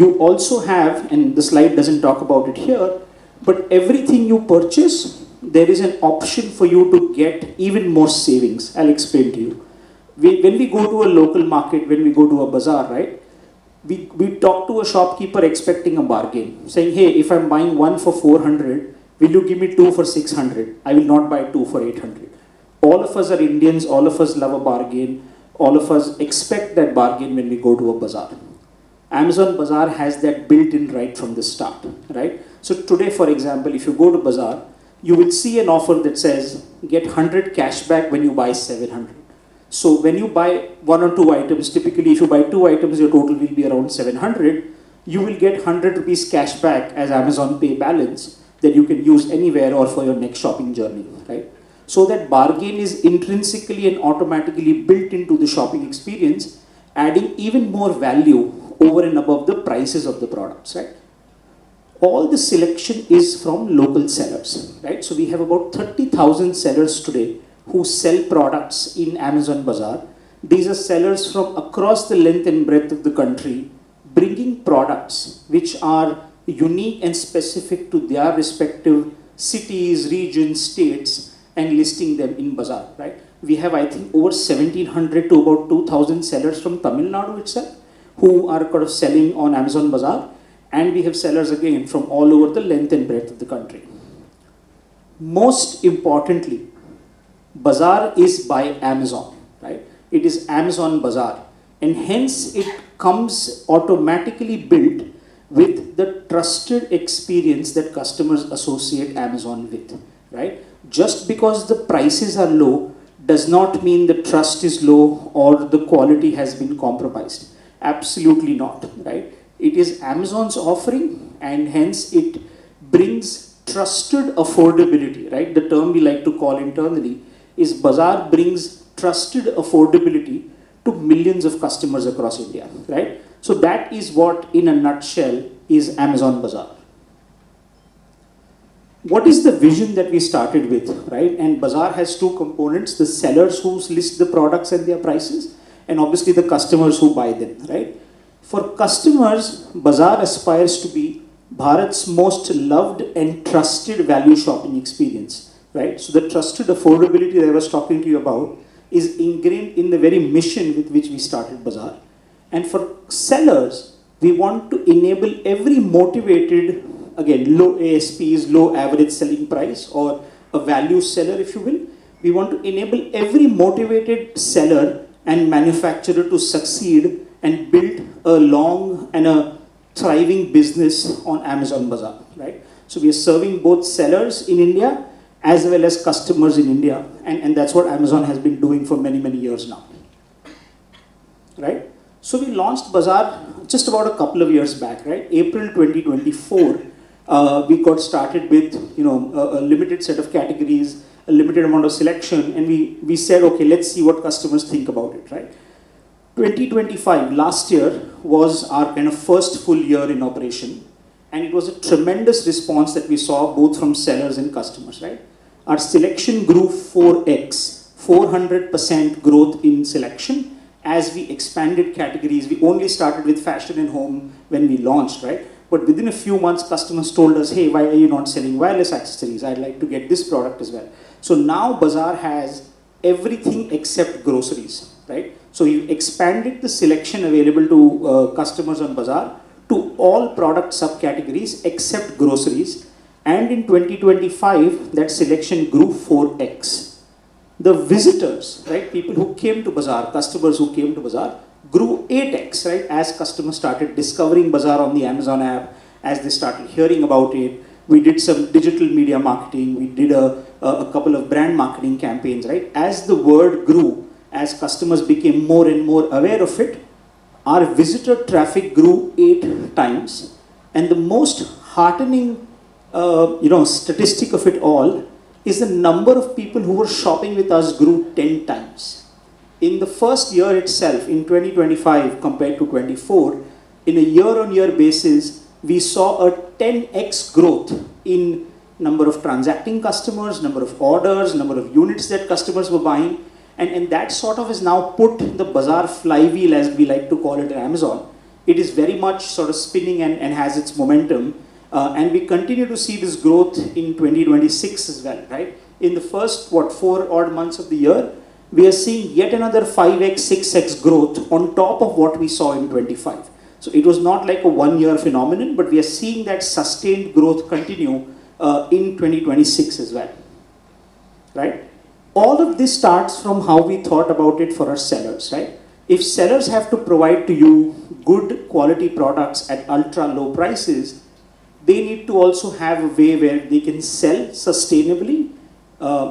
You also have, and the slide doesn't talk about it here, but everything you purchase, there is an option for you to get even more savings. I'll explain to you. When we go to a local market, when we go to a bazaar, right, we talk to a shopkeeper expecting a bargain, saying, hey, if I'm buying one for 400, will you give me two for 600? I will not buy two for 800. All of us are Indians, all of us love a bargain, all of us expect that bargain when we go to a bazaar. Amazon Bazaar has that built in right from the start, right? So today, for example, if you go to Bazaar, you will see an offer that says, get 100 cashback when you buy 700. So when you buy one or two items, typically if you buy two items, your total will be around 700. You will get 100 rupees cash back as Amazon Pay balance that you can use anywhere or for your next shopping journey, right? So that bargain is intrinsically and automatically built into the shopping experience, adding even more value over and above the prices of the products, right? All the selection is from local sellers, right? So we have about 30,000 sellers today who sell products in Amazon Bazaar. These are sellers from across the length and breadth of the country, bringing products which are unique and specific to their respective cities, regions, states, and listing them in Bazaar, right? We have, I think, over 1,700 to about 2,000 sellers from Tamil Nadu itself who are kind of selling on Amazon Bazaar, and we have sellers again from all over the length and breadth of the country. Most importantly, Bazaar is by Amazon, right? It is Amazon Bazaar, and hence it comes automatically built with the trusted experience that customers associate Amazon with, right? Just because the prices are low does not mean the trust is low or the quality has been compromised. Absolutely not, right? It is Amazon's offering, and hence it brings trusted affordability, right? The term we like to call internally is Bazaar brings trusted affordability to millions of customers across India, right? So that is what, in a nutshell, is Amazon Bazaar. What is the vision that we started with, right? And Bazaar has two components: the sellers who list the products and their prices, and obviously the customers who buy them, right? For customers, Bazaar aspires to be Bharat's most loved and trusted value shopping experience, right? So the trusted affordability that I was talking to you about is ingrained in the very mission with which we started Bazaar. And for sellers, we want to enable every motivated, again, low ASPs, low average selling price, or a value seller, if you will. We want to enable every motivated seller and manufacturer to succeed and build a long and a thriving business on Amazon Bazaar, right? So we are serving both sellers in India as well as customers in India, and that's what Amazon has been doing for many, many years now, right? So we launched Bazaar just about a couple of years back, right? April 2024, we got started with, a limited set of categories, a limited amount of selection, and we said, okay, let's see what customers think about it, right? 2025, last year, was our kind of first full year in operation, and it was a tremendous response that we saw both from sellers and customers, right? Our selection grew 4x, 400% growth in selection as we expanded categories. We only started with fashion and home when we launched, right? But within a few months, customers told us, hey, why are you not selling wireless accessories? I'd like to get this product as well. So now Bazaar has everything except groceries, right? So you expanded the selection available to customers on Bazaar to all product subcategories except groceries. And in 2025, that selection grew 4x. The visitors, right, people who came to Bazaar, customers who came to Bazaar, grew 8x, right, as customers started discovering Bazaar on the Amazon app, as they started hearing about it. We did some digital media marketing, we did a couple of brand marketing campaigns, right? As the word grew, as customers became more and more aware of it, our visitor traffic grew 8 times. And the most heartening statistic of it all is the number of people who were shopping with us grew 10 times. In the first year itself, in 2025 compared to 24, in a year-on-year basis, we saw a 10x growth in number of transacting customers, number of orders, number of units that customers were buying. And that sort of has now put the Bazaar flywheel, as we like to call it at Amazon, it is very much sort of spinning and has its momentum. And we continue to see this growth in 2026 as well, right? In the first, 4 odd months of the year, we are seeing yet another 5x, 6x growth on top of what we saw in 25. So it was not like a one-year phenomenon, but we are seeing that sustained growth continue in 2026 as well, right? All of this starts from how we thought about it for our sellers, right? If sellers have to provide to you good quality products at ultra low prices, they need to also have a way where they can sell sustainably,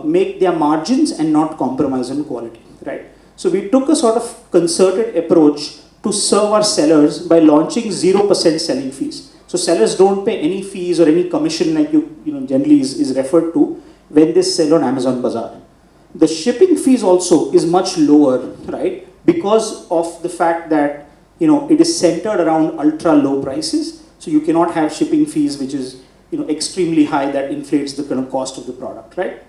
make their margins and not compromise on quality, right? So we took a sort of concerted approach to serve our sellers by launching 0% selling fees. So sellers don't pay any fees or any commission like you know generally is referred to when they sell on Amazon Bazaar. The shipping fees also is much lower, right? Because of the fact that you know it is centered around ultra low prices. So you cannot have shipping fees which is you know extremely high that inflates the kind of cost of the product, right?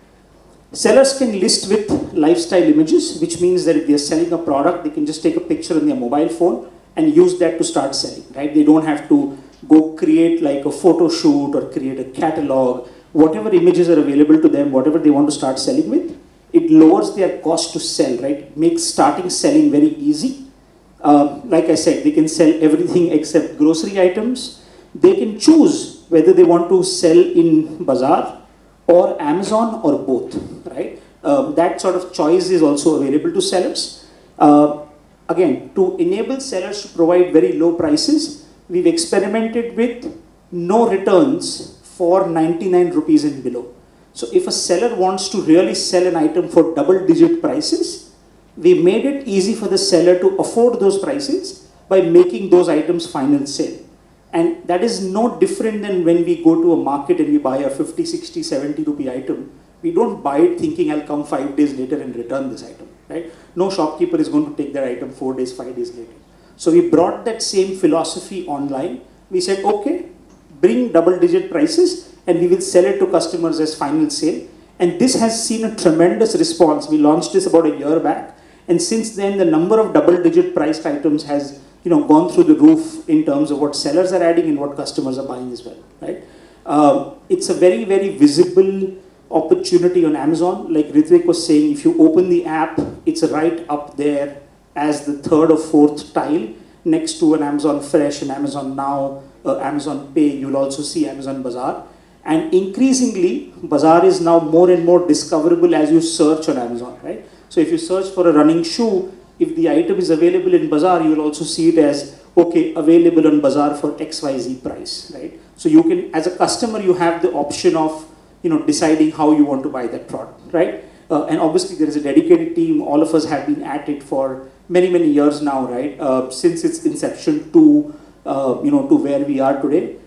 Sellers can list with lifestyle images, which means that if they're selling a product, they can just take a picture on their mobile phone and use that to start selling, right? They don't have to go create like a photo shoot or create a catalog. Whatever images are available to them, whatever they want to start selling with, it lowers their cost to sell, right? Makes starting selling very easy. Like I said, they can sell everything except grocery items. They can choose whether they want to sell in Bazaar or Amazon or both, right? That sort of choice is also available to sellers. Again, to enable sellers to provide very low prices, we've experimented with no returns for 99 rupees and below. So if a seller wants to really sell an item for double-digit prices, we made it easy for the seller to afford those prices by making those items final sale. And that is no different than when we go to a market and we buy a 50, 60, 70 rupee item. We don't buy it thinking I'll come 5 days later and return this item, right? No shopkeeper is going to take that item 4 days, 5 days later. So we brought that same philosophy online. We said, okay, bring double-digit prices and we will sell it to customers as final sale. And this has seen a tremendous response. We launched this about a year back. And since then, the number of double-digit priced items has gone through the roof in terms of what sellers are adding and what customers are buying as well, right? It's a very, very visible opportunity on Amazon. Like Ritvik was saying, if you open the app, it's right up there as the third or fourth tile next to an Amazon Fresh, an Amazon Now, Amazon Pay. You'll also see Amazon Bazaar. And increasingly, Bazaar is now more and more discoverable as you search on Amazon, right? So if you search for a running shoe, if the item is available in Bazaar, you will also see it as, okay, available on Bazaar for XYZ price, right? So you can, as a customer, you have the option of, deciding how you want to buy that product, right? And obviously there is a dedicated team. All of us have been at it for many, many years now, right? Since its inception to where we are today.